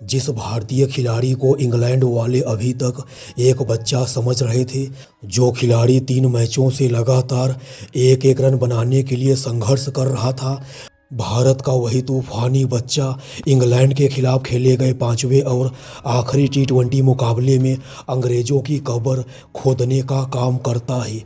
जिस भारतीय खिलाड़ी को इंग्लैंड वाले अभी तक एक बच्चा समझ रहे थे, जो खिलाड़ी 3 मैचों से लगातार एक एक रन बनाने के लिए संघर्ष कर रहा था, भारत का वही तूफानी बच्चा इंग्लैंड के खिलाफ खेले गए 5वें और आखिरी टी20 मुकाबले में अंग्रेज़ों की कब्र खोदने का काम करता है।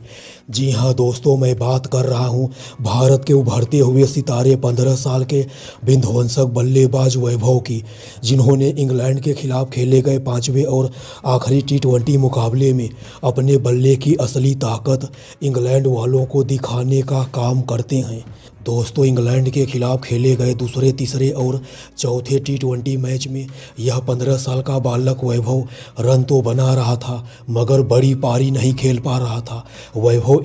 जी हाँ दोस्तों, मैं बात कर रहा हूँ भारत के उभरते हुए सितारे 15 साल के विध्वंसक बल्लेबाज वैभव की, जिन्होंने इंग्लैंड के खिलाफ खेले गए 5वें और आखिरी टी20 मुकाबले में अपने बल्ले की असली ताकत इंग्लैंड वालों को दिखाने का काम करते हैं। दोस्तों, इंग्लैंड के खिलाफ खेले गए दूसरे, तीसरे और चौथे टी20 मैच में यह 15 साल का बालक वैभव रन तो बना रहा था, मगर बड़ी पारी नहीं खेल पा रहा था। वैभव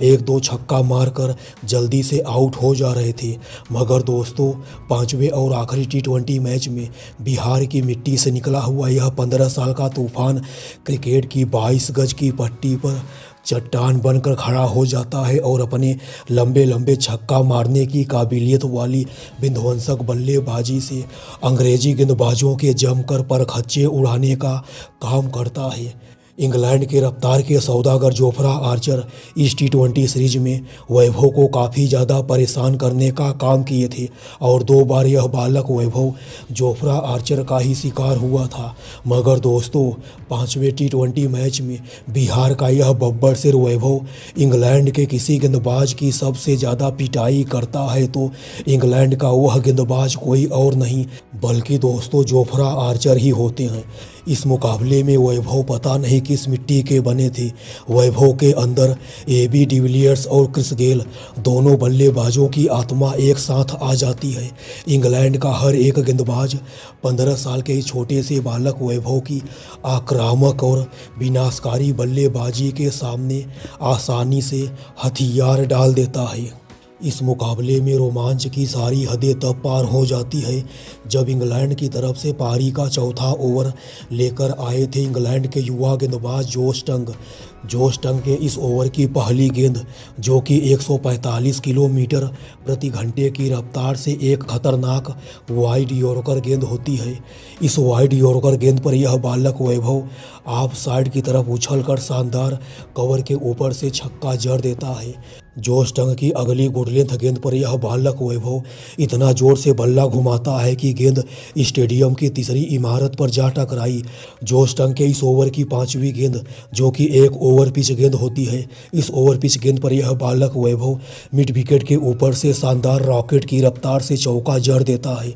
एक दो छक्का मारकर जल्दी से आउट हो जा रहे थे, मगर दोस्तों 5वें और आखिरी टी20 मैच में बिहार की मिट्टी से निकला हुआ यह 15 साल का तूफान क्रिकेट की 22 गज की पट्टी पर चट्टान बनकर खड़ा हो जाता है और अपने लंबे लंबे छक्का मारने की काबिलियत वाली विध्वंसक बल्लेबाजी से अंग्रेजी गेंदबाजों के जमकर परखच्चे उड़ाने का काम करता है। इंग्लैंड के रफ्तार के सौदागर जोफ्रा आर्चर इस टी20 सीरीज में वैभव को काफ़ी ज़्यादा परेशान करने का काम किए थे और 2 बार यह बालक वैभव जोफ्रा आर्चर का ही शिकार हुआ था। मगर दोस्तों 5वें टी20 मैच में बिहार का यह बब्बर सिर वैभव इंग्लैंड के किसी गेंदबाज की सबसे ज़्यादा पिटाई करता है तो इंग्लैंड का वह गेंदबाज कोई और नहीं बल्कि दोस्तों जोफ्रा आर्चर ही होते हैं। इस मुकाबले में वैभव पता नहीं किस मिट्टी के बने थे। वैभव के अंदर AB डिविलियर्स और क्रिस गेल दोनों बल्लेबाजों की आत्मा एक साथ आ जाती है। इंग्लैंड का हर एक गेंदबाज 15 साल के इस छोटे से बालक वैभव की आक्रामक और विनाशकारी बल्लेबाजी के सामने आसानी से हथियार डाल देता है। इस मुकाबले में रोमांच की सारी हदें तब पार हो जाती है जब इंग्लैंड की तरफ से पारी का चौथा ओवर लेकर आए थे इंग्लैंड के युवा गेंदबाज जोश टंग के इस ओवर की पहली गेंद, जो कि 145 किलोमीटर प्रति घंटे की रफ्तार से एक खतरनाक वाइड यॉर्कर गेंद होती है। इस वाइड यॉर्कर गेंद पर यह बालक वैभव ऑफ साइड की तरफ उछलकर शानदार कवर के ऊपर से छक्का जड़ देता है। जोश टंग की अगली गुड लेंथ गेंद पर यह बालक वैभव इतना जोर से बल्ला घुमाता है कि गेंद स्टेडियम की तीसरी इमारत पर जा टकराई। जोश टंग के इस ओवर की 5वीं गेंद, जो कि एक ओवर पिच गेंद होती है, इस ओवर पिच गेंद पर यह बालक वैभव मिड विकेट के ऊपर से शानदार रॉकेट की रफ्तार से चौका जड़ देता है।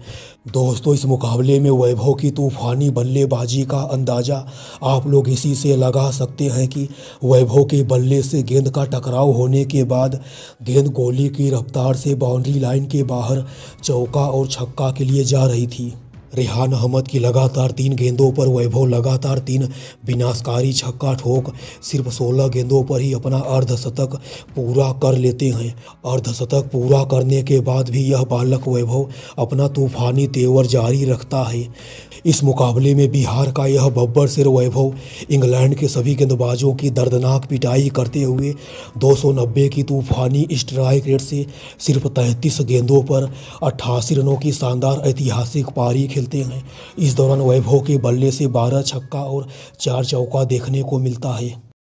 दोस्तों, इस मुकाबले में वैभव की तूफानी बल्लेबाजी का अंदाज़ा आप लोग इसी से लगा सकते हैं कि वैभव के बल्ले से गेंद का टकराव होने के बाद गेंद गोली की रफ्तार से बाउंड्री लाइन के बाहर चौका और छक्का के लिए जा रही थी। रेहान अहमद की लगातार 3 गेंदों पर वैभव लगातार 3 विनाशकारी छक्का ठोक सिर्फ 16 गेंदों पर ही अपना अर्धशतक पूरा कर लेते हैं। अर्धशतक पूरा करने के बाद भी यह बालक वैभव अपना तूफानी तेवर जारी रखता है। इस मुकाबले में बिहार का यह बब्बर सिर वैभव इंग्लैंड के सभी गेंदबाजों की दर्दनाक पिटाई करते हुए 290 की तूफानी स्ट्राइक रेट से सिर्फ 33 गेंदों पर 88 रनों की शानदार ऐतिहासिक पारी खेलते हैं। इस दौरान वैभव के बल्ले से 12 छक्का और 4 चौका देखने को मिलता है।